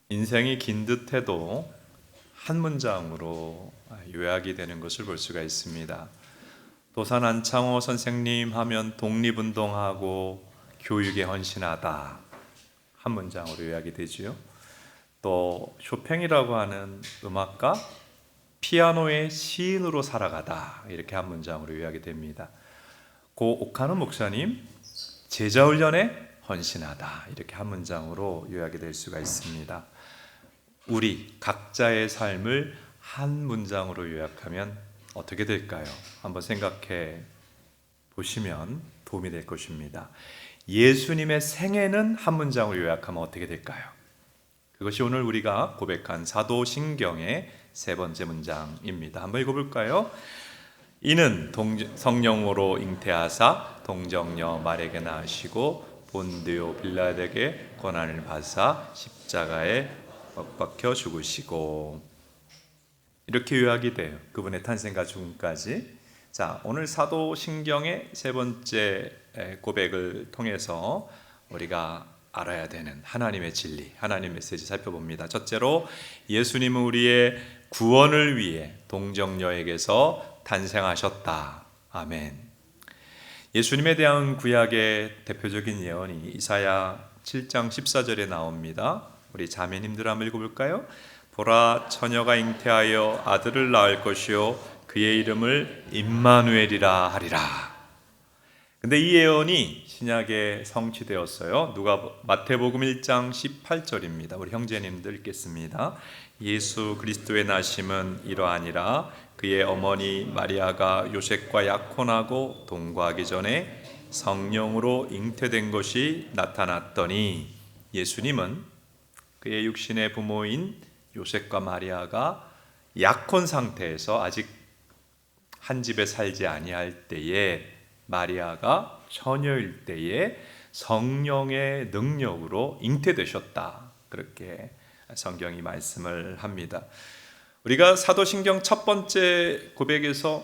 인생이 긴 듯해도 한 문장으로 요약이 되는 것을 볼 수가 있습니다. 도산 안창호 선생님 하면 독립운동하고 교육에 헌신하다, 한 문장으로 요약이 되지요. 또 쇼팽이라고 하는 음악가, 피아노의 시인으로 살아가다, 이렇게 한 문장으로 요약이 됩니다. 고 오카노 목사님, 제자훈련에 헌신하다, 이렇게 한 문장으로 요약이 될 수가 있습니다. 우리 각자의 삶을 한 문장으로 요약하면 어떻게 될까요? 한번 생각해 보시면 도움이 될 것입니다. 예수님의 생애는 한 문장으로 요약하면 어떻게 될까요? 그것이 오늘 우리가 고백한 사도신경의 세 번째 문장입니다. 한번 읽어볼까요? 이는 성령으로 잉태하사 동정녀 마리아에게 낳으시고 본디오 빌라에게 고난을 받사 십자가에 못 박혀 죽으시고, 이렇게 요약이 돼요. 그분의 탄생과 죽음까지. 자, 오늘 사도신경의 세 번째 고백을 통해서 우리가 알아야 되는 하나님의 진리, 하나님의 메시지 살펴봅니다. 첫째로, 예수님은 우리의 구원을 위해 동정녀에게서 탄생하셨다. 아멘. 예수님에 대한 구약의 대표적인 예언이 이사야 7장 14절에 나옵니다. 우리 자매님들 한번 읽어볼까요? 보라, 처녀가 잉태하여 아들을 낳을 것이요 그의 이름을 임마누엘이라 하리라. 근데 이 예언이 신약에 성취되었어요. 마태복음 1장 18절입니다. 우리 형제님들 읽겠습니다. 예수 그리스도의 나심은 이러하니라. 그의 어머니 마리아가 요셉과 약혼하고 동거하기 전에 성령으로 잉태된 것이 나타났더니, 예수님은 그의 육신의 부모인 요셉과 마리아가 약혼 상태에서 아직 한 집에 살지 아니할 때에, 마리아가 처녀일 때에 성령의 능력으로 잉태되셨다, 그렇게 성경이 말씀을 합니다. 우리가 사도신경 첫 번째 고백에서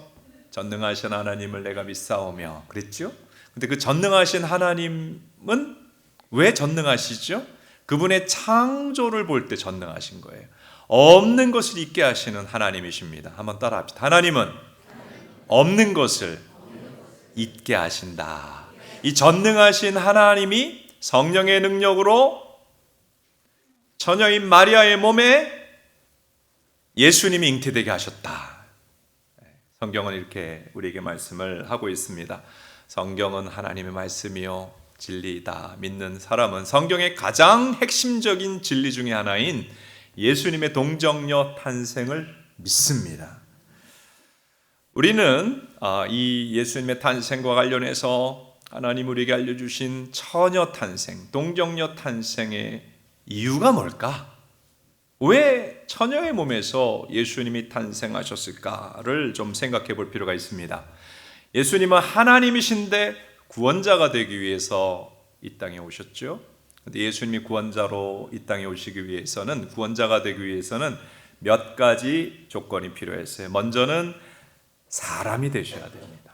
전능하신 하나님을 내가 믿사오며 그랬죠? 근데 그 전능하신 하나님은 왜 전능하시죠? 그분의 창조를 볼 때 전능하신 거예요. 없는 것을 있게 하시는 하나님이십니다. 한번 따라합시다. 하나님은 없는 것을 있게 하신다. 이 전능하신 하나님이 성령의 능력으로 처녀인 마리아의 몸에 예수님이 잉태되게 하셨다. 성경은 이렇게 우리에게 말씀을 하고 있습니다. 성경은 하나님의 말씀이요 진리이다. 믿는 사람은 성경의 가장 핵심적인 진리 중에 하나인 예수님의 동정녀 탄생을 믿습니다. 우리는 이 예수님의 탄생과 관련해서 하나님 우리에게 알려주신 처녀 탄생, 동정녀 탄생의 이유가 뭘까? 왜 처녀의 몸에서 예수님이 탄생하셨을까를 좀 생각해 볼 필요가 있습니다. 예수님은 하나님이신데 구원자가 되기 위해서 이 땅에 오셨죠. 근데 예수님이 구원자로 이 땅에 오시기 위해서는, 구원자가 되기 위해서는 몇 가지 조건이 필요했어요. 먼저는 사람이 되셔야 됩니다.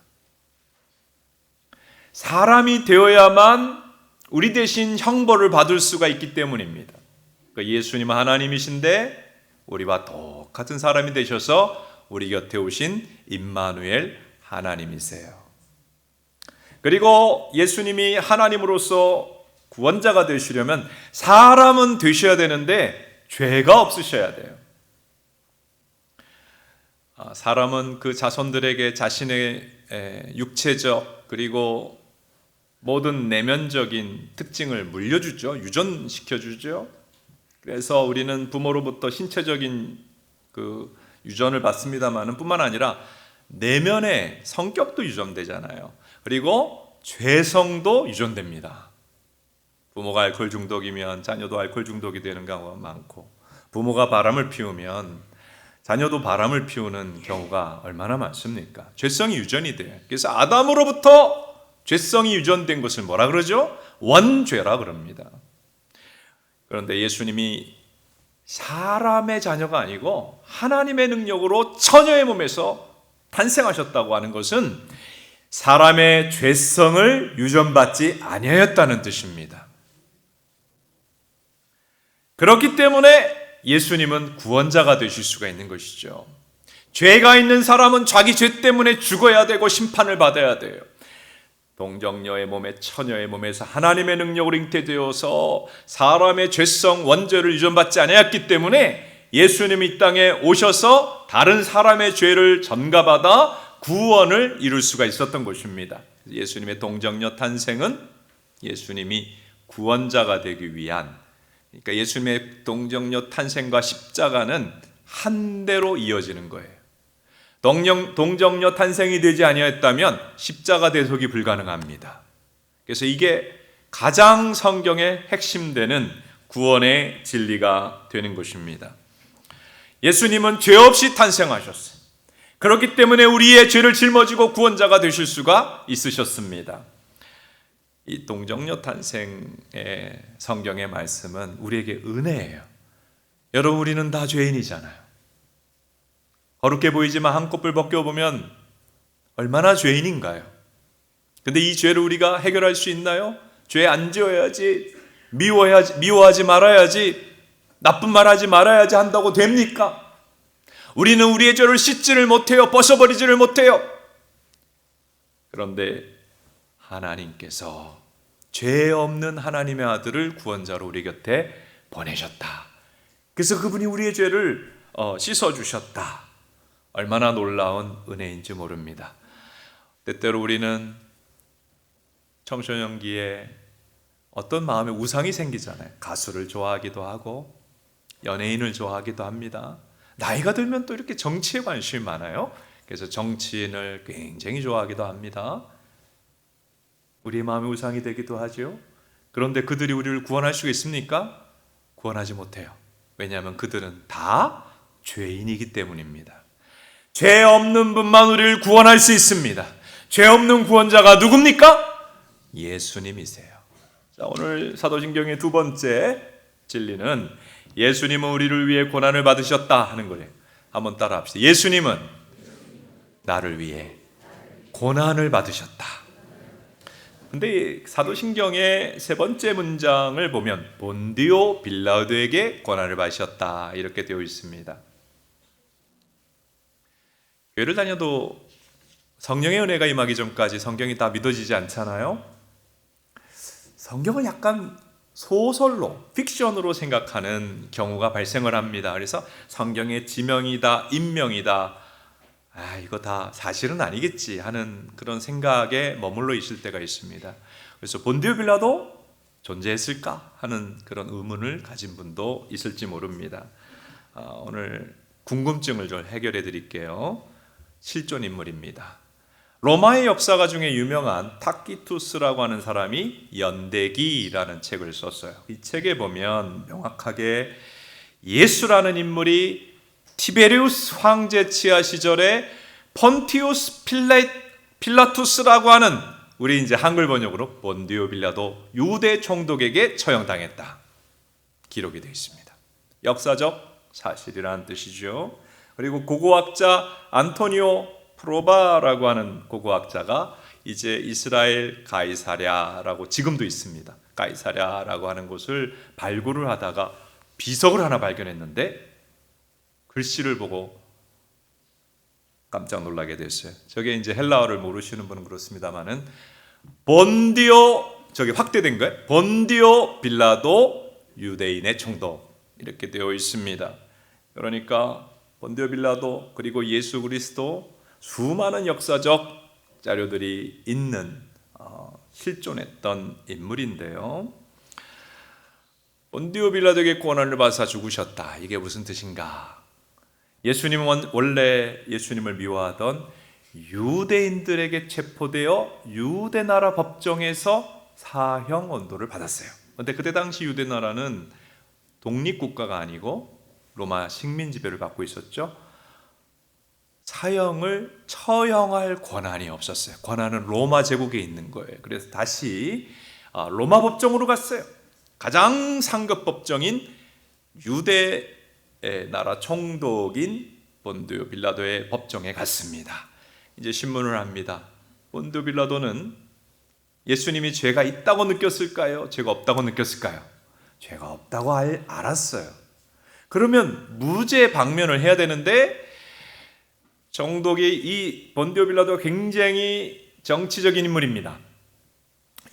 사람이 되어야만 우리 대신 형벌을 받을 수가 있기 때문입니다. 그러니까 예수님은 하나님이신데 우리와 똑같은 사람이 되셔서 우리 곁에 오신 임마누엘 하나님이세요. 그리고 예수님이 하나님으로서 구원자가 되시려면 사람은 되셔야 되는데 죄가 없으셔야 돼요. 사람은 그 자손들에게 자신의 육체적 그리고 모든 내면적인 특징을 물려주죠. 유전시켜주죠. 그래서 우리는 부모로부터 신체적인 그 유전을 받습니다만 뿐만 아니라 내면의 성격도 유전되잖아요. 그리고 죄성도 유전됩니다. 부모가 알코올 중독이면 자녀도 알코올 중독이 되는 경우가 많고, 부모가 바람을 피우면 자녀도 바람을 피우는 경우가 얼마나 많습니까? 죄성이 유전이 돼요. 그래서 아담으로부터 죄성이 유전된 것을 뭐라 그러죠? 원죄라 그럽니다. 그런데 예수님이 사람의 자녀가 아니고 하나님의 능력으로 처녀의 몸에서 탄생하셨다고 하는 것은 사람의 죄성을 유전받지 아니하였다는 뜻입니다. 그렇기 때문에 예수님은 구원자가 되실 수가 있는 것이죠. 죄가 있는 사람은 자기 죄 때문에 죽어야 되고 심판을 받아야 돼요. 동정녀의 몸에 처녀의 몸에서 하나님의 능력으로 잉태되어서 사람의 죄성 원죄를 유전받지 아니했기 때문에 예수님이 이 땅에 오셔서 다른 사람의 죄를 전가받아 구원을 이룰 수가 있었던 것입니다. 예수님의 동정녀 탄생은 예수님이 구원자가 되기 위한, 그러니까 예수님의 동정녀 탄생과 십자가는 한 대로 이어지는 거예요. 동정녀 탄생이 되지 아니했다면 십자가 대속이 불가능합니다. 그래서 이게 가장 성경의 핵심되는 구원의 진리가 되는 것입니다. 예수님은 죄 없이 탄생하셨어요. 그렇기 때문에 우리의 죄를 짊어지고 구원자가 되실 수가 있으셨습니다. 이 동정녀 탄생의 성경의 말씀은 우리에게 은혜예요. 여러분, 우리는 다 죄인이잖아요. 거룩해 보이지만 한꺼풀 벗겨보면 얼마나 죄인인가요? 근데 이 죄를 우리가 해결할 수 있나요? 죄 안 지어야지, 미워하지 말아야지, 나쁜 말 하지 말아야지 한다고 됩니까? 우리는 우리의 죄를 씻지를 못해요. 벗어버리지를 못해요. 그런데 하나님께서 죄 없는 하나님의 아들을 구원자로 우리 곁에 보내셨다. 그래서 그분이 우리의 죄를 씻어주셨다. 얼마나 놀라운 은혜인지 모릅니다. 때때로 우리는 청소년기에 어떤 마음에 우상이 생기잖아요. 가수를 좋아하기도 하고 연예인을 좋아하기도 합니다. 나이가 들면 또 이렇게 정치에 관심이 많아요. 그래서 정치인을 굉장히 좋아하기도 합니다. 우리의 마음의 우상이 되기도 하죠. 그런데 그들이 우리를 구원할 수 있습니까? 구원하지 못해요. 왜냐하면 그들은 다 죄인이기 때문입니다. 죄 없는 분만 우리를 구원할 수 있습니다. 죄 없는 구원자가 누굽니까? 예수님이세요. 자, 오늘 사도신경의 두 번째 진리는 예수님은 우리를 위해 고난을 받으셨다 하는 거예요. 한번 따라 합시다. 예수님은 나를 위해 고난을 받으셨다. 근데 사도신경의 세 번째 문장을 보면 본디오 빌라도에게 고난을 받으셨다 이렇게 되어 있습니다. 교회를 다녀도 성령의 은혜가 임하기 전까지 성경이 다 믿어지지 않잖아요. 성경은 약간 소설로, 픽션으로 생각하는 경우가 발생을 합니다. 그래서 성경의 지명이다, 인명이다, 이거 다 사실은 아니겠지 하는 그런 생각에 머물러 있을 때가 있습니다. 그래서 본디오 빌라도 존재했을까 하는 그런 의문을 가진 분도 있을지 모릅니다. 오늘 궁금증을 좀 해결해 드릴게요. 실존 인물입니다. 로마의 역사가 중에 유명한 타키투스라고 하는 사람이 연대기라는 책을 썼어요. 이 책에 보면 명확하게 예수라는 인물이 티베리우스 황제 치하 시절에 폰티우스 필라투스라고 하는, 우리 이제 한글 번역으로 본디오 빌라도 유대 총독에게 처형당했다 기록이 되어 있습니다. 역사적 사실이라는 뜻이죠. 그리고 고고학자 안토니오 프로바라고 하는 고고학자가 이제 이스라엘 가이사랴라고 지금도 있습니다. 가이사랴라고 하는 곳을 발굴을 하다가 비석을 하나 발견했는데 글씨를 보고 깜짝 놀라게 됐어요. 저게 이제 헬라어를 모르시는 분은 그렇습니다만은 본디오, 저게 확대된 거예요. 본디오 빌라도 유대인의 총독 이렇게 되어 있습니다. 그러니까 본디오 빌라도 그리고 예수 그리스도 수많은 역사적 자료들이 있는 실존했던 인물인데요. 본디오 빌라도에게 고난을 받아 죽으셨다. 이게 무슨 뜻인가? 예수님은 원래 예수님을 미워하던 유대인들에게 체포되어 유대 나라 법정에서 사형 언도를 받았어요. 그런데 그때 당시 유대 나라는 독립국가가 아니고 로마 식민 지배를 받고 있었죠. 사형을 처형할 권한이 없었어요. 권한은 로마 제국에 있는 거예요. 그래서 다시 로마 법정으로 갔어요. 가장 상급 법정인 유대 나라 총독인 본디오 빌라도의 법정에 갔습니다. 이제 신문을 합니다. 본디오 빌라도는 예수님이 죄가 있다고 느꼈을까요? 죄가 없다고 느꼈을까요? 죄가 없다고 알았어요. 그러면 무죄 방면을 해야 되는데 정독이 이 본디오 빌라도가 굉장히 정치적인 인물입니다.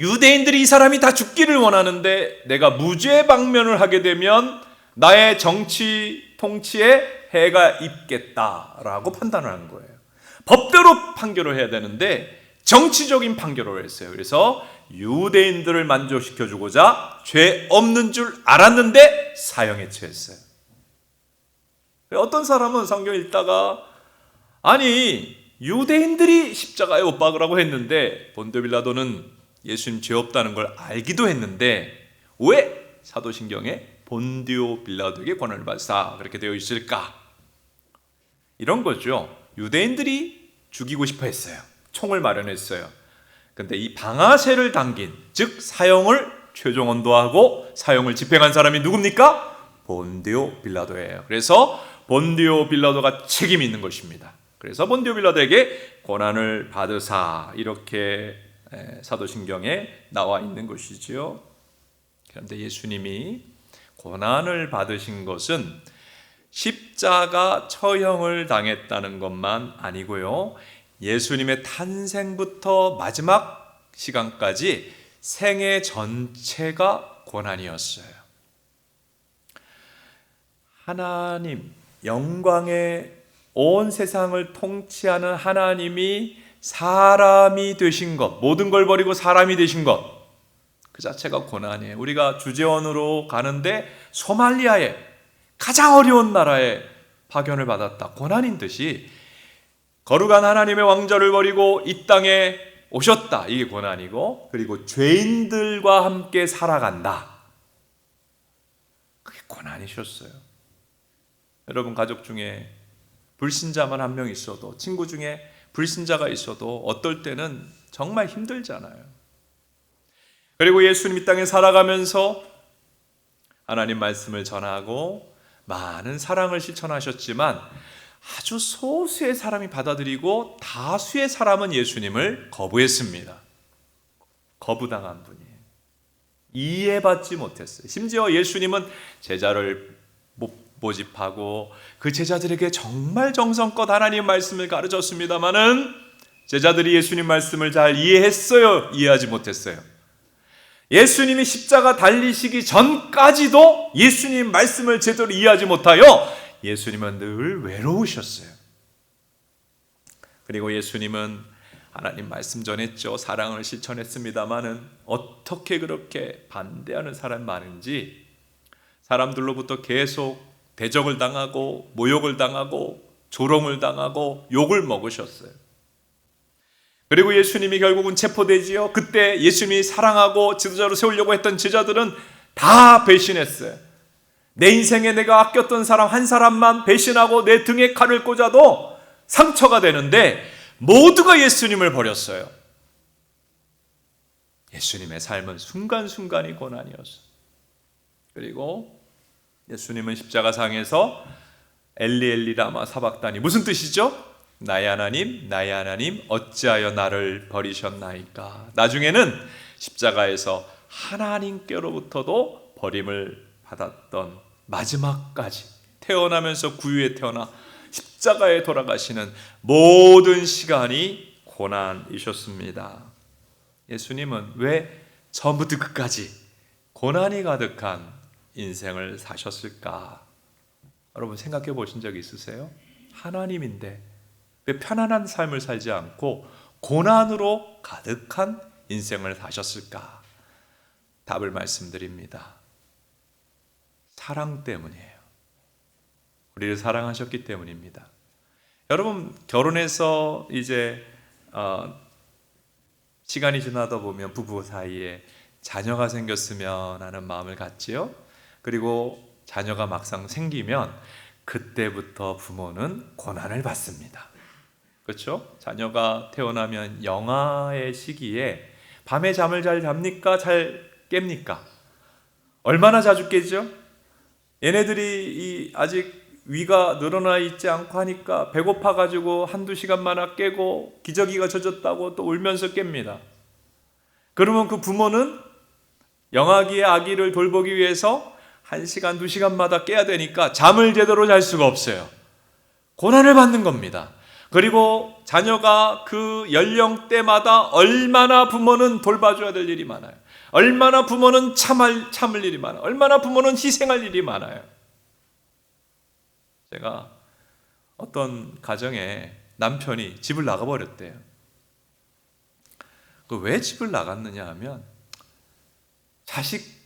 유대인들이 이 사람이 다 죽기를 원하는데 내가 무죄 방면을 하게 되면 나의 정치 통치에 해가 입겠다라고 판단을 한 거예요. 법대로 판결을 해야 되는데 정치적인 판결을 했어요. 그래서 유대인들을 만족시켜주고자 죄 없는 줄 알았는데 사형에 처했어요. 어떤 사람은 성경 읽다가 아니 유대인들이 십자가에 못 박으라고 했는데 본디오 빌라도는 예수님 죄 없다는 걸 알기도 했는데 왜 사도신경에 본디오 빌라도에게 권한을 받사 그렇게 되어 있을까? 이런 거죠. 유대인들이 죽이고 싶어 했어요. 총을 마련했어요. 근데 이 방아쇠를 당긴, 즉 사형을 최종 언도하고 사형을 집행한 사람이 누굽니까? 본디오 빌라도예요. 그래서 본디오 빌라도가 책임이 있는 것입니다. 그래서 본디오 빌라도에게 권한을 받으사 이렇게 사도신경에 나와 있는 것이지요. 그런데 예수님이 고난을 받으신 것은 십자가 처형을 당했다는 것만 아니고요. 예수님의 탄생부터 마지막 시간까지 생애 전체가 고난이었어요. 하나님, 영광의 온 세상을 통치하는 하나님이 사람이 되신 것, 모든 걸 버리고 사람이 되신 것, 그 자체가 고난이에요. 우리가 주재원으로 가는데 소말리아에 가장 어려운 나라에 파견을 받았다. 고난인 듯이 거룩한 하나님의 왕좌를 버리고 이 땅에 오셨다. 이게 고난이고, 그리고 죄인들과 함께 살아간다. 그게 고난이셨어요. 여러분 가족 중에 불신자만 한 명 있어도, 친구 중에 불신자가 있어도 어떨 때는 정말 힘들잖아요. 그리고 예수님 이 땅에 살아가면서 하나님 말씀을 전하고 많은 사랑을 실천하셨지만 아주 소수의 사람이 받아들이고 다수의 사람은 예수님을 거부했습니다. 거부당한 분이에요. 이해받지 못했어요. 심지어 예수님은 제자를 모집하고 그 제자들에게 정말 정성껏 하나님 말씀을 가르쳤습니다마는 제자들이 예수님 말씀을 잘 이해했어요? 이해하지 못했어요? 예수님이 십자가 달리시기 전까지도 예수님 말씀을 제대로 이해하지 못하여 예수님은 늘 외로우셨어요. 그리고 예수님은 하나님 말씀 전했죠. 사랑을 실천했습니다마는 어떻게 그렇게 반대하는 사람이 많은지 사람들로부터 계속 대적을 당하고 모욕을 당하고 조롱을 당하고 욕을 먹으셨어요. 그리고 예수님이 결국은 체포되지요. 그때 예수님이 사랑하고 지도자로 세우려고 했던 제자들은 다 배신했어요. 내 인생에 내가 아꼈던 사람 한 사람만 배신하고 내 등에 칼을 꽂아도 상처가 되는데 모두가 예수님을 버렸어요. 예수님의 삶은 순간순간이 고난이었어요. 그리고 예수님은 십자가상에서 엘리 엘리 라마 사박다니, 무슨 뜻이죠? 나의 하나님 어찌하여 나를 버리셨나이까. 나중에는 십자가에서 하나님께로부터도 버림을 받았던 마지막까지 태어나면서 구유에 태어나 십자가에 돌아가시는 모든 시간이 고난이셨습니다. 예수님은 왜 처음부터 끝까지 고난이 가득한 인생을 사셨을까? 여러분 생각해 보신 적 있으세요? 하나님인데 왜 편안한 삶을 살지 않고 고난으로 가득한 인생을 사셨을까? 답을 말씀드립니다. 사랑 때문이에요. 우리를 사랑하셨기 때문입니다. 여러분 결혼해서 이제 시간이 지나다 보면 부부 사이에 자녀가 생겼으면 하는 마음을 갖지요. 그리고 자녀가 막상 생기면 그때부터 부모는 고난을 받습니다. 그렇죠? 자녀가 태어나면 영아의 시기에 밤에 잠을 잘 잡니까? 잘 깹니까? 얼마나 자주 깨죠? 얘네들이 아직 위가 늘어나 있지 않고 하니까 배고파가지고 한두 시간만에 깨고 기저귀가 젖었다고 또 울면서 깹니다. 그러면 그 부모는 영아기의 아기를 돌보기 위해서 1시간, 2시간마다 깨야 되니까 잠을 제대로 잘 수가 없어요. 고난을 받는 겁니다. 그리고 자녀가 그 연령대마다 얼마나 부모는 돌봐줘야 될 일이 많아요. 얼마나 부모는 참을 일이 많아요. 얼마나 부모는 희생할 일이 많아요. 제가 어떤 가정에 남편이 집을 나가버렸대요. 왜 집을 나갔느냐 하면 자식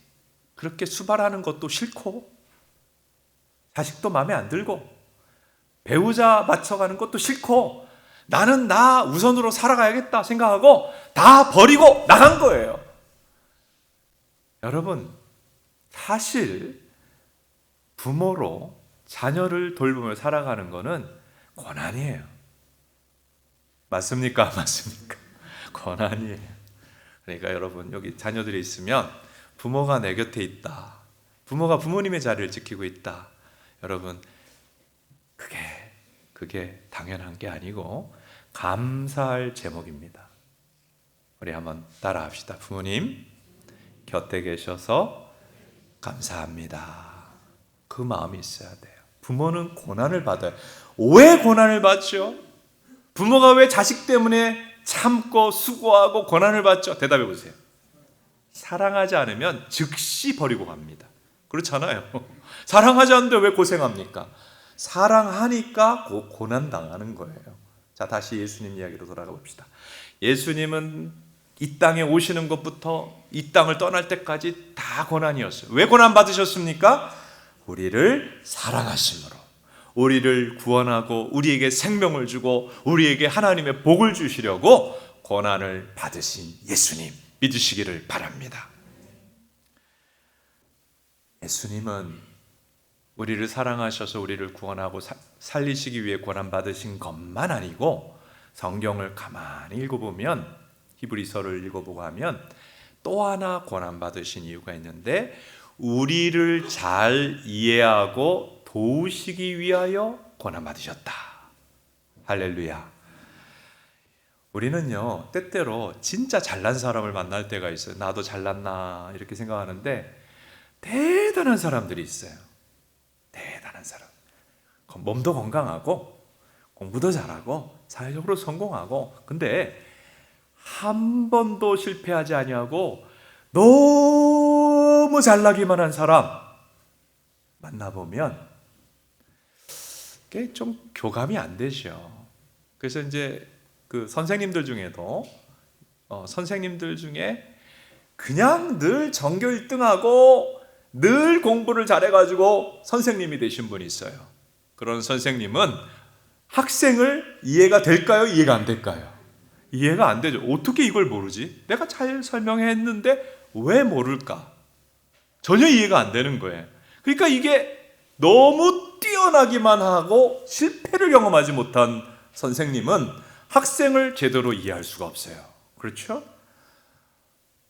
그렇게 수발하는 것도 싫고 자식도 마음에 안 들고 배우자 맞춰가는 것도 싫고 나는 나 우선으로 살아가야겠다 생각하고 다 버리고 나간 거예요. 여러분, 사실 부모로 자녀를 돌보며 살아가는 것은 고난이에요. 맞습니까? 맞습니까? 고난이에요. 그러니까 여러분, 여기 자녀들이 있으면 부모가 내 곁에 있다, 부모가 부모님의 자리를 지키고 있다, 여러분 그게 당연한 게 아니고 감사할 제목입니다. 우리 한번 따라합시다. 부모님 곁에 계셔서 감사합니다. 그 마음이 있어야 돼요. 부모는 고난을 받아요. 왜 고난을 받죠? 부모가 왜 자식 때문에 참고 수고하고 고난을 받죠? 대답해 보세요. 사랑하지 않으면 즉시 버리고 갑니다. 그렇잖아요. 사랑하지 않는데 왜 고생합니까? 사랑하니까 고난 당하는 거예요. 자, 다시 예수님 이야기로 돌아가 봅시다. 예수님은 이 땅에 오시는 것부터 이 땅을 떠날 때까지 다 고난이었어요. 왜 고난 받으셨습니까? 우리를 사랑하심으로, 우리를 구원하고 우리에게 생명을 주고 우리에게 하나님의 복을 주시려고 고난을 받으신 예수님 믿으시기를 바랍니다. 예수님은 우리를 사랑하셔서 우리를 구원하고 살리시기 위해 고난받으신 것만 아니고 성경을 가만히 읽어보면, 히브리서를 읽어보고 하면 또 하나 고난받으신 이유가 있는데 우리를 잘 이해하고 도우시기 위하여 고난받으셨다. 할렐루야. 우리는요, 때때로 진짜 잘난 사람을 만날 때가 있어요. 나도 잘났나 이렇게 생각하는데 대단한 사람들이 있어요. 대단한 사람. 몸도 건강하고 공부도 잘하고 사회적으로 성공하고, 근데 한 번도 실패하지 아니하고 너무 잘나기만 한 사람 만나보면 그게 좀 교감이 안 되죠. 그래서 이제 그 선생님들 중에도 선생님들 중에 그냥 늘 전교 1등하고 늘 공부를 잘해가지고 선생님이 되신 분이 있어요. 그런 선생님은 학생을 이해가 될까요? 이해가 안 될까요? 이해가 안 되죠. 어떻게 이걸 모르지? 내가 잘 설명했는데 왜 모를까? 전혀 이해가 안 되는 거예요. 그러니까 이게 너무 뛰어나기만 하고 실패를 경험하지 못한 선생님은 학생을 제대로 이해할 수가 없어요. 그렇죠?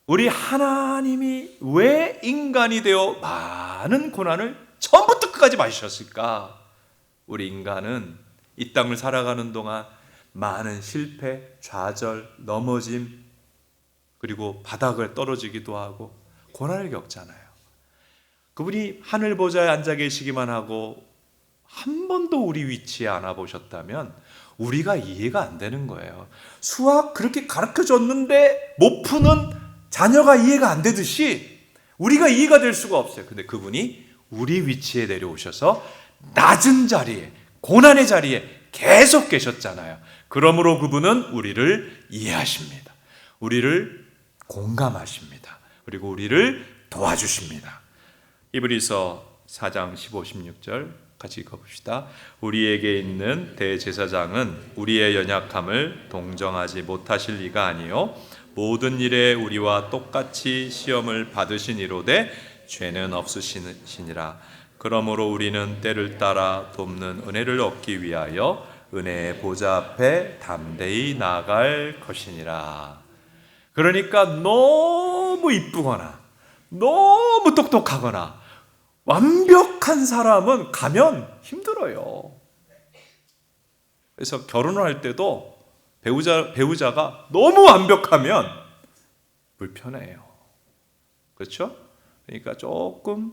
우리 하나님이 왜 인간이 되어 많은 고난을 처음부터 끝까지 마셨을까? 우리 인간은 이 땅을 살아가는 동안 많은 실패, 좌절, 넘어짐, 그리고 바닥을 떨어지기도 하고 고난을 겪잖아요. 그분이 하늘 보좌에 앉아 계시기만 하고 한 번도 우리 위치에 안 와보셨다면 우리가 이해가 안 되는 거예요. 수학 그렇게 가르쳐줬는데 못 푸는 자녀가 이해가 안 되듯이 우리가 이해가 될 수가 없어요. 근데 그분이 우리 위치에 내려오셔서 낮은 자리에, 고난의 자리에 계속 계셨잖아요. 그러므로 그분은 우리를 이해하십니다. 우리를 공감하십니다. 그리고 우리를 도와주십니다. 히브리서 4장 15, 16절 같이 읽어봅시다. 우리에게 있는 대제사장은 우리의 연약함을 동정하지 못하실 리가 아니요 모든 일에 우리와 똑같이 시험을 받으시니로되 죄는 없으시니라. 그러므로 우리는 때를 따라 돕는 은혜를 얻기 위하여 은혜의 보좌 앞에 담대히 나아갈 것이니라. 그러니까 너무 이쁘거나 너무 똑똑하거나 완벽한 사람은 가면 힘들어요. 그래서 결혼을 할 때도 배우자가 너무 완벽하면 불편해요. 그렇죠? 그러니까 조금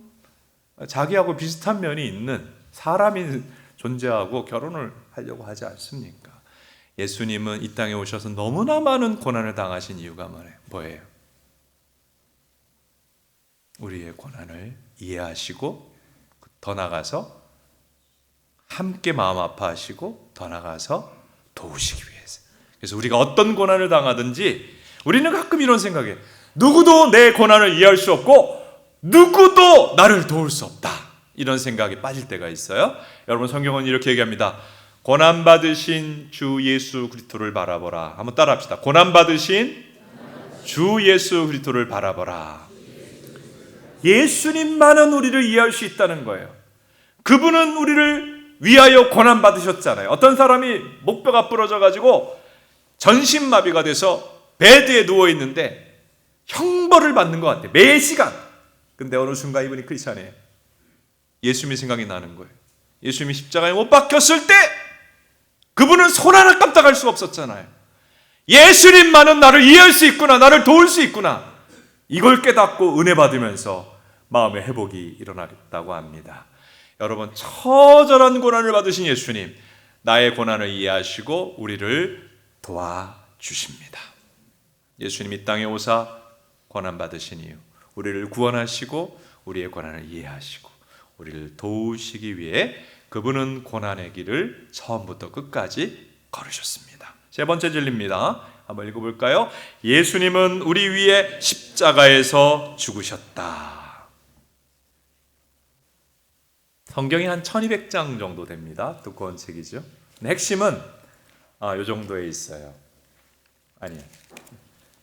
자기하고 비슷한 면이 있는 사람이 존재하고 결혼을 하려고 하지 않습니까? 예수님은 이 땅에 오셔서 너무나 많은 고난을 당하신 이유가 뭐예요? 우리의 고난을 이해하시고 더 나아가서 함께 마음 아파하시고 더 나아가서 도우시기 위해서. 그래서 우리가 어떤 고난을 당하든지 우리는 가끔 이런 생각에 누구도 내 고난을 이해할 수 없고 누구도 나를 도울 수 없다, 이런 생각에 빠질 때가 있어요. 여러분, 성경은 이렇게 얘기합니다. 고난받으신 주 예수 그리스도를 바라보라. 한번 따라합시다. 고난받으신 주 예수 그리스도를 바라보라. 예수님만은 우리를 이해할 수 있다는 거예요. 그분은 우리를 위하여 고난받으셨잖아요. 어떤 사람이 목뼈가 부러져가지고 전신마비가 돼서 베드에 누워있는데 형벌을 받는 것 같아요. 매 시간. 근데 어느 순간 이분이 크리스찬이에요. 예수님이 생각이 나는 거예요. 예수님이 십자가에 못 박혔을 때 그분은 손 하나 깜짝할 수 없었잖아요. 예수님만은 나를 이해할 수 있구나, 나를 도울 수 있구나, 이걸 깨닫고 은혜 받으면서 마음의 회복이 일어나겠다고 합니다. 여러분, 처절한 고난을 받으신 예수님, 나의 고난을 이해하시고 우리를 도와주십니다. 예수님 이 땅에 오사 고난 받으신 이유, 우리를 구원하시고 우리의 고난을 이해하시고 우리를 도우시기 위해 그분은 고난의 길을 처음부터 끝까지 걸으셨습니다. 세 번째 진리입니다. 한번 읽어볼까요? 예수님은 우리 위해 십자가에서 죽으셨다. 성경이 한 1200장 정도 됩니다. 두꺼운 책이죠. 핵심은 이 정도에 있어요. 아니요,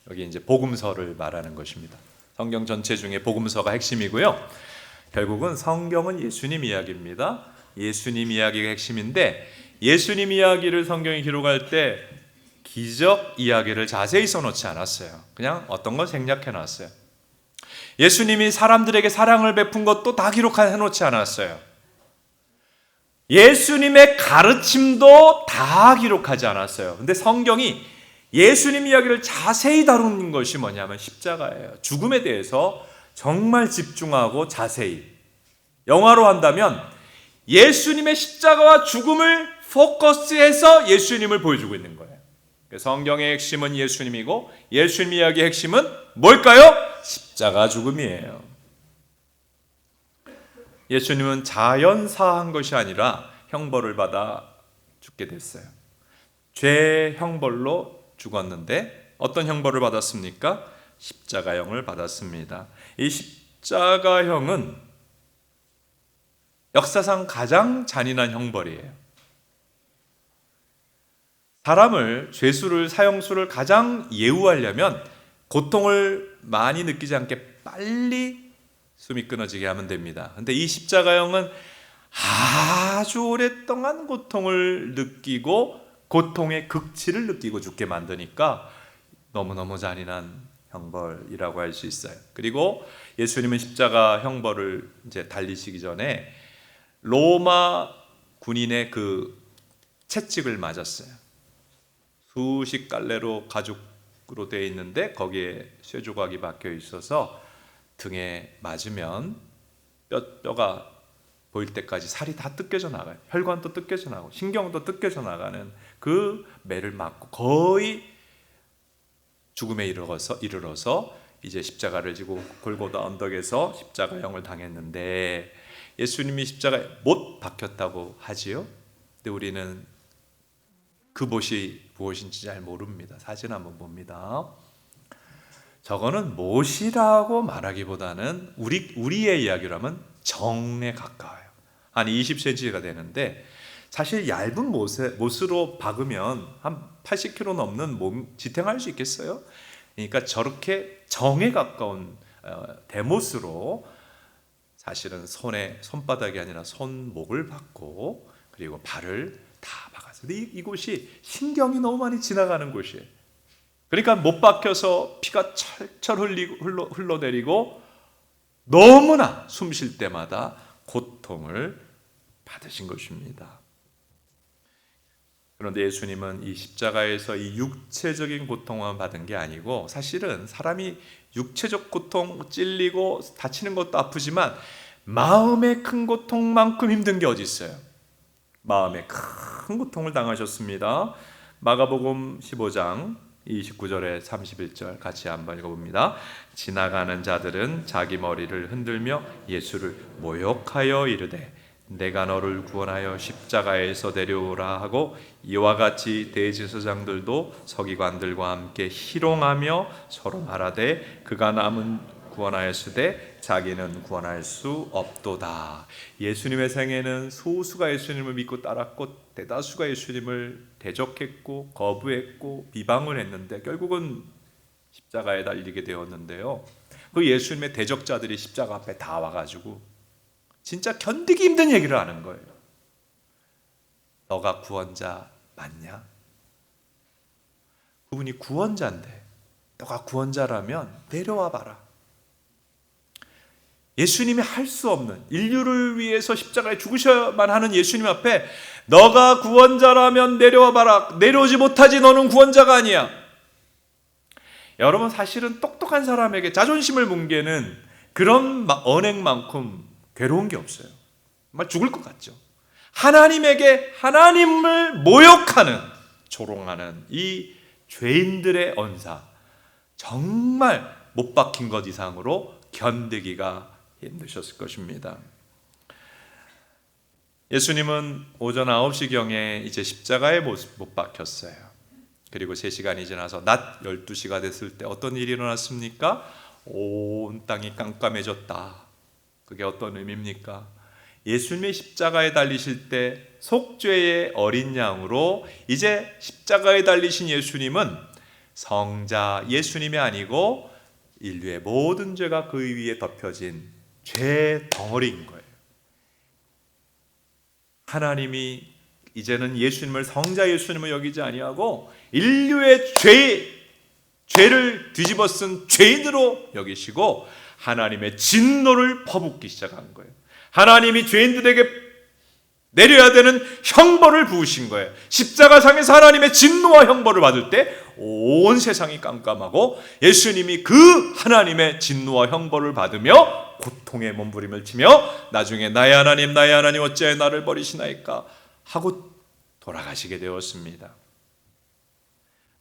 여기 이제 복음서를 말하는 것입니다. 성경 전체 중에 복음서가 핵심이고요. 결국은 성경은 예수님 이야기입니다. 예수님 이야기가 핵심인데, 예수님 이야기를 성경이 기록할 때 기적 이야기를 자세히 써놓지 않았어요. 그냥 어떤 걸 생략해놨어요. 예수님이 사람들에게 사랑을 베푼 것도 다 기록해놓지 않았어요. 예수님의 가르침도 다 기록하지 않았어요. 근데 성경이 예수님 이야기를 자세히 다루는 것이 뭐냐면 십자가예요. 죽음에 대해서 정말 집중하고 자세히, 영화로 한다면 예수님의 십자가와 죽음을 포커스해서 예수님을 보여주고 있는 거예요. 성경의 핵심은 예수님이고 예수님 이야기의 핵심은 뭘까요? 십자가 죽음이에요. 예수님은 자연사한 것이 아니라 형벌을 받아 죽게 됐어요. 죄의 형벌로 죽었는데 어떤 형벌을 받았습니까? 십자가형을 받았습니다. 이 십자가형은 역사상 가장 잔인한 형벌이에요. 사람을, 죄수를, 사형수를 가장 예우하려면 고통을 많이 느끼지 않게 빨리 숨이 끊어지게 하면 됩니다. 근데 이 십자가형은 아주 오랫동안 고통을 느끼고 고통의 극치를 느끼고 죽게 만드니까 너무너무 잔인한 형벌이라고 할 수 있어요. 그리고 예수님은 십자가 형벌을 이제 달리시기 전에 로마 군인의 그 채찍을 맞았어요. 수십 갈래로 가죽으로 되어 있는데 거기에 쇠조각이 박혀 있어서 등에 맞으면 뼈가 보일 때까지 살이 다 뜯겨져 나가요. 혈관도 뜯겨져 나가고 신경도 뜯겨져 나가는 그 매를 맞고 거의 죽음에 이르러서 이제 십자가를 지고 골고다 언덕에서 십자가형을 당했는데 예수님이 십자가에 못 박혔다고 하지요. 근데 우리는 그 못이 무엇인지 잘 모릅니다. 사진 한번 봅니다. 저거는 못이라고 말하기보다는 우리의 이야기로 하면 정에 가까워요. 한 20cm가 되는데 사실 얇은 못으로 박으면 한 80kg 넘는 몸 지탱할 수 있겠어요? 그러니까 저렇게 정에 가까운 대못으로 사실은 손바닥이 아니라 손목을 박고 그리고 발을 다 박았어요. 근데 이곳이 신경이 너무 많이 지나가는 곳이에요. 그러니까 못 박혀서 피가 철철 흘러내리고 너무나 숨 쉴 때마다 고통을 받으신 것입니다. 그런데 예수님은 이 십자가에서 이 육체적인 고통만 받은 게 아니고, 사실은 사람이 육체적 고통, 찔리고 다치는 것도 아프지만 마음의 큰 고통만큼 힘든 게 어디 있어요? 마음의 큰 고통을 당하셨습니다. 마가복음 15장 29절에 31절 같이 한번 읽어봅니다. 지나가는 자들은 자기 머리를 흔들며 예수를 모욕하여 이르되 내가 너를 구원하여 십자가에서 내려오라 하고, 이와 같이 대제사장들도 서기관들과 함께 희롱하며 서로 말하되 그가 남은 구원하였으되 자기는 구원할 수 없도다. 예수님의 생애는 소수가 예수님을 믿고 따랐고 대다수가 예수님을 대적했고 거부했고 비방을 했는데 결국은 십자가에 달리게 되었는데요. 그 예수님의 대적자들이 십자가 앞에 다 와가지고 진짜 견디기 힘든 얘기를 하는 거예요. 너가 구원자 맞냐? 그분이 구원자인데 너가 구원자라면 내려와 봐라. 예수님이 할 수 없는, 인류를 위해서 십자가에 죽으셔야만 하는 예수님 앞에 너가 구원자라면 내려와 봐라. 내려오지 못하지 너는 구원자가 아니야. 여러분, 사실은 똑똑한 사람에게 자존심을 뭉개는 그런 언행만큼 괴로운 게 없어요. 정말 죽을 것 같죠. 하나님에게 하나님을 모욕하는, 조롱하는 이 죄인들의 언사, 정말 못 박힌 것 이상으로 견디기가 힘드셨을 것입니다. 예수님은 오전 9시경에 이제 십자가에 못 박혔어요. 그리고 3시간이 지나서 낮 12시가 됐을 때 어떤 일이 일어났습니까? 온 땅이 깜깜해졌다. 그게 어떤 의미입니까? 예수님이 십자가에 달리실 때 속죄의 어린 양으로 이제 십자가에 달리신 예수님은 성자 예수님이 아니고 인류의 모든 죄가 그 위에 덮여진 죄 덩어리인 거예요. 하나님이 이제는 예수님을 성자 예수님을 여기지 아니하고 인류의 죄를 뒤집어 쓴 죄인으로 여기시고 하나님의 진노를 퍼붓기 시작한 거예요. 하나님이 죄인들에게 내려야 되는 형벌을 부으신 거예요. 십자가상에서 하나님의 진노와 형벌을 받을 때 온 세상이 깜깜하고 예수님이 그 하나님의 진노와 형벌을 받으며 고통의 몸부림을 치며 나중에 나의 하나님 어찌하여 나를 버리시나이까 하고 돌아가시게 되었습니다.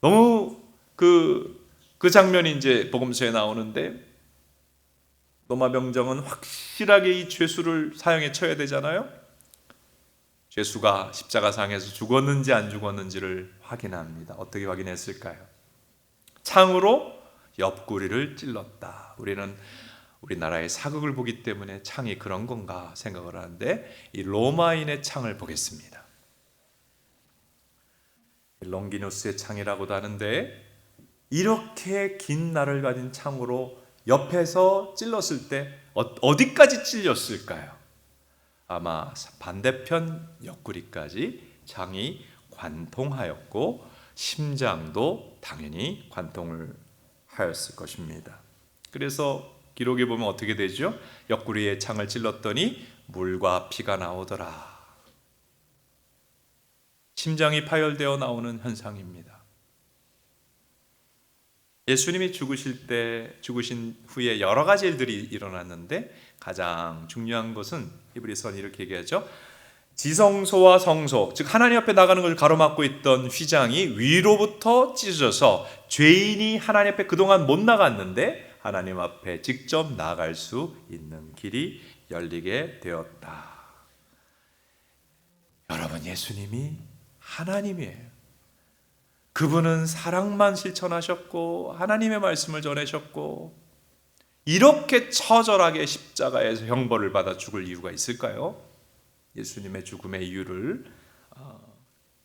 너무 그 장면이 이제 복음서에 나오는데, 로마 병정은 확실하게 이 죄수를 사형에 쳐야 되잖아요. 죄수가 십자가상에서 죽었는지 안 죽었는지를 확인합니다. 어떻게 확인했을까요? 창으로 옆구리를 찔렀다. 우리는 우리나라의 사극을 보기 때문에 창이 그런 건가 생각을 하는데, 이 로마인의 창을 보겠습니다. 롱기누스의 창이라고도 하는데, 이렇게 긴 날을 가진 창으로 옆에서 찔렀을 때 어디까지 찔렸을까요? 아마 반대편 옆구리까지 창이 관통하였고 심장도 당연히 관통을 하였을 것입니다. 그래서 기록에 보면 어떻게 되죠? 옆구리에 창을 찔렀더니 물과 피가 나오더라. 심장이 파열되어 나오는 현상입니다. 예수님이 죽으신 후에 여러 가지 일들이 일어났는데 가장 중요한 것은 히브리서는 이렇게 얘기하죠. 지성소와 성소, 즉 하나님 앞에 나가는 것을 가로막고 있던 휘장이 위로부터 찢어져서 죄인이 하나님 앞에 그동안 못 나갔는데 하나님 앞에 직접 나갈 수 있는 길이 열리게 되었다. 여러분, 예수님이 하나님이에요. 그분은 사랑만 실천하셨고 하나님의 말씀을 전하셨고, 이렇게 처절하게 십자가에서 형벌을 받아 죽을 이유가 있을까요? 예수님의 죽음의 이유를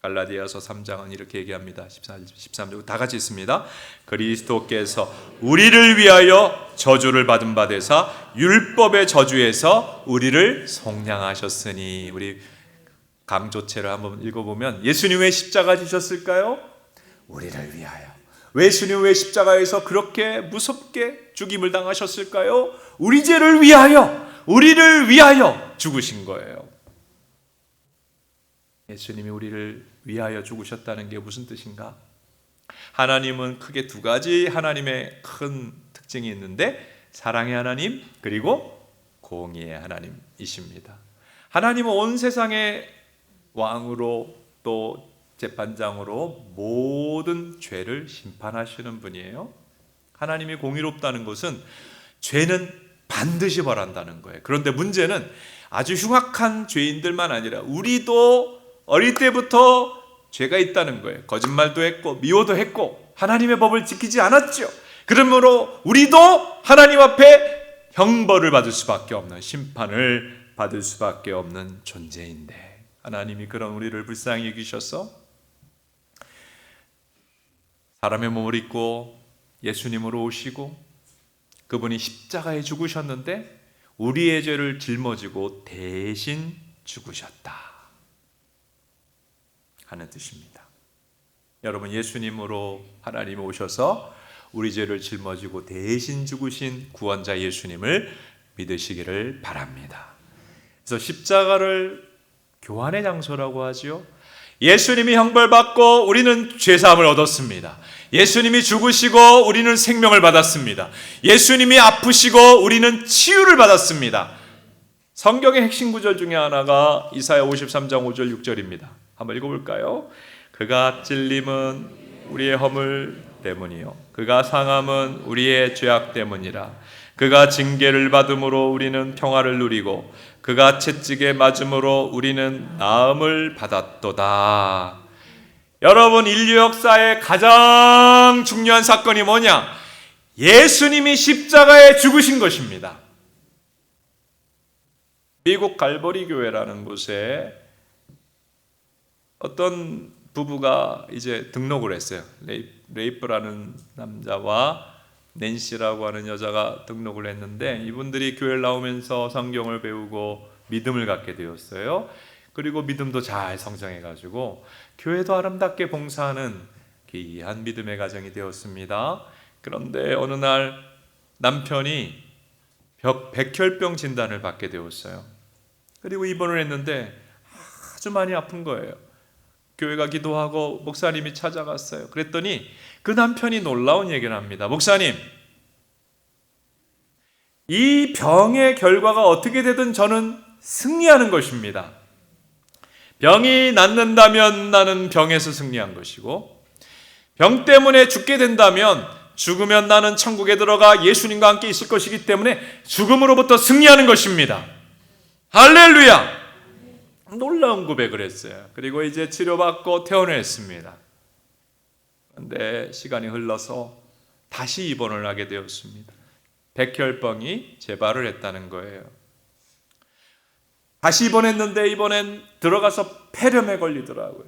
갈라디아서 3장은 이렇게 얘기합니다. 13절 다 같이 있습니다. 그리스도께서 우리를 위하여 저주를 받은 바 되사 율법의 저주에서 우리를 속량하셨으니. 우리 강조체를 한번 읽어보면 예수님 왜 십자가 지셨을까요? 우리를 위하여. 예수님 왜 십자가에서 그렇게 무섭게 죽임을 당하셨을까요? 우리 죄를 위하여, 우리를 위하여 죽으신 거예요. 예수님이 우리를 위하여 죽으셨다는 게 무슨 뜻인가? 하나님은 크게 두 가지 하나님의 큰 특징이 있는데 사랑의 하나님 그리고 공의의 하나님이십니다. 하나님은 온 세상의 왕으로 또 재판장으로 모든 죄를 심판하시는 분이에요. 하나님이 공의롭다는 것은 죄는 반드시 벌한다는 거예요. 그런데 문제는 아주 흉악한 죄인들만 아니라 우리도 어릴 때부터 죄가 있다는 거예요. 거짓말도 했고 미워도 했고 하나님의 법을 지키지 않았죠. 그러므로 우리도 하나님 앞에 형벌을 받을 수밖에 없는, 심판을 받을 수밖에 없는 존재인데 하나님이 그런 우리를 불쌍히 여기셔서 사람의 몸을 입고 예수님으로 오시고 그분이 십자가에 죽으셨는데 우리의 죄를 짊어지고 대신 죽으셨다 하는 뜻입니다. 여러분, 예수님으로 하나님이 오셔서 우리 죄를 짊어지고 대신 죽으신 구원자 예수님을 믿으시기를 바랍니다. 그래서 십자가를 교환의 장소라고 하지요. 예수님이 형벌받고 우리는 죄사함을 얻었습니다. 예수님이 죽으시고 우리는 생명을 받았습니다. 예수님이 아프시고 우리는 치유를 받았습니다. 성경의 핵심 구절 중에 하나가 이사야 53장 5절 6절입니다. 한번 읽어볼까요? 그가 찔림은 우리의 허물 때문이요 그가 상함은 우리의 죄악 때문이라. 그가 징계를 받음으로 우리는 평화를 누리고 그가 채찍에 맞음으로 우리는 나음을 받았도다. 여러분, 인류 역사의 가장 중요한 사건이 뭐냐? 예수님이 십자가에 죽으신 것입니다. 미국 갈보리 교회라는 곳에 어떤 부부가 이제 등록을 했어요. 레이프라는 남자와 낸시라고 하는 여자가 등록을 했는데 이분들이 교회를 나오면서 성경을 배우고 믿음을 갖게 되었어요. 그리고 믿음도 잘 성장해가지고 교회도 아름답게 봉사하는 귀한 믿음의 가정이 되었습니다. 그런데 어느 날 남편이 백혈병 진단을 받게 되었어요. 그리고 입원을 했는데 아주 많이 아픈 거예요. 교회가 기도하고 목사님이 찾아갔어요. 그랬더니 그 남편이 놀라운 얘기를 합니다. 목사님, 이 병의 결과가 어떻게 되든 저는 승리하는 것입니다. 병이 낫는다면 나는 병에서 승리한 것이고 병 때문에 죽게 된다면 죽으면 나는 천국에 들어가 예수님과 함께 있을 것이기 때문에 죽음으로부터 승리하는 것입니다. 할렐루야! 놀라운 고백을 했어요. 그리고 이제 치료받고 퇴원을 했습니다. 그런데 시간이 흘러서 다시 입원을 하게 되었습니다. 백혈병이 재발을 했다는 거예요. 다시 입원했는데 이번엔 들어가서 폐렴에 걸리더라고요.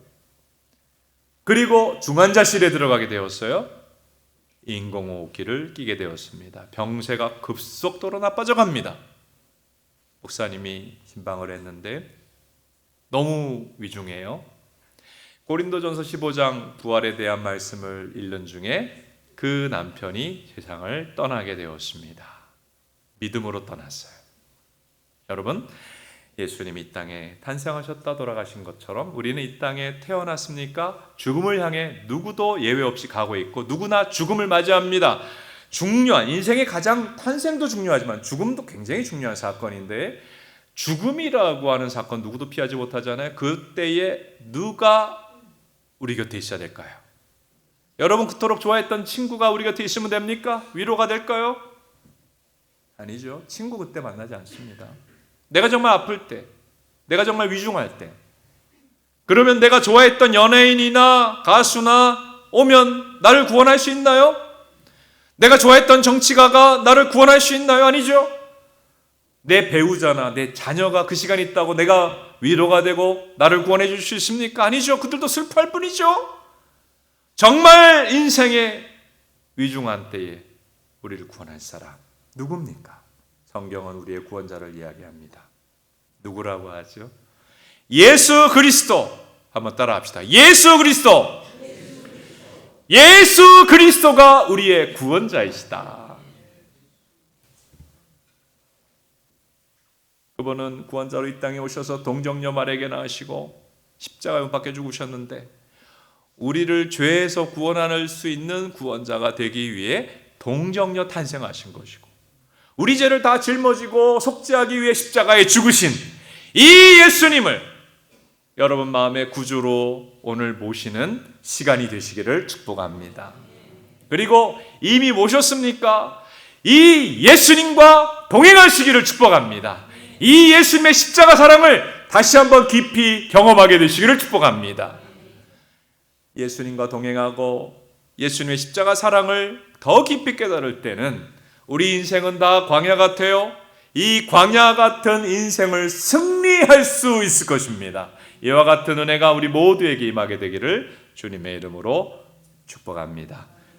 그리고 중환자실에 들어가게 되었어요. 인공호흡기를 끼게 되었습니다. 병세가 급속도로 나빠져 갑니다. 목사님이 신방을 했는데 너무 위중해요. 고린도전서 15장 부활에 대한 말씀을 읽는 중에 그 남편이 세상을 떠나게 되었습니다. 믿음으로 떠났어요. 여러분, 예수님이 이 땅에 탄생하셨다 돌아가신 것처럼 우리는 이 땅에 태어났습니까? 죽음을 향해 누구도 예외 없이 가고 있고 누구나 죽음을 맞이합니다. 중요한, 인생의 가장 탄생도 중요하지만 죽음도 굉장히 중요한 사건인데 죽음이라고 하는 사건 누구도 피하지 못하잖아요. 그때에 누가 우리 곁에 있어야 될까요? 여러분, 그토록 좋아했던 친구가 우리 곁에 있으면 됩니까? 위로가 될까요? 아니죠. 친구 그때 만나지 않습니다. 내가 정말 아플 때, 내가 정말 위중할 때, 그러면 내가 좋아했던 연예인이나 가수나 오면 나를 구원할 수 있나요? 내가 좋아했던 정치가가 나를 구원할 수 있나요? 아니죠. 내 배우자나 내 자녀가 그 시간이 있다고 내가 위로가 되고 나를 구원해 줄 수 있습니까? 아니죠. 그들도 슬퍼할 뿐이죠. 정말 인생의 위중한 때에 우리를 구원할 사람 누굽니까? 성경은 우리의 구원자를 이야기합니다. 누구라고 하죠? 예수 그리스도. 한번 따라 합시다. 예수 그리스도. 예수 그리스도가 우리의 구원자이시다. 그분은 구원자로 이 땅에 오셔서 동정녀 마리아에게 낳으시고 십자가에 못 박혀 죽으셨는데 우리를 죄에서 구원할 수 있는 구원자가 되기 위해 동정녀 탄생하신 것이고 우리 죄를 다 짊어지고 속죄하기 위해 십자가에 죽으신 이 예수님을 여러분 마음의 구주로 오늘 모시는 시간이 되시기를 축복합니다. 그리고 이미 모셨습니까? 이 예수님과 동행하시기를 축복합니다. 이 예수님의 십자가 사랑을 다시 한번 깊이 경험하게 되시기를 축복합니다. 예수님과 동행하고 예수님의 십자가 사랑을 더 깊이 깨달을 때는 우리 인생은 다 광야 같아요. 이 광야 같은 인생을 승리할 수 있을 것입니다. 이와 같은 은혜가 우리 모두에게 임하게 되기를 주님의 이름으로 축복합니다.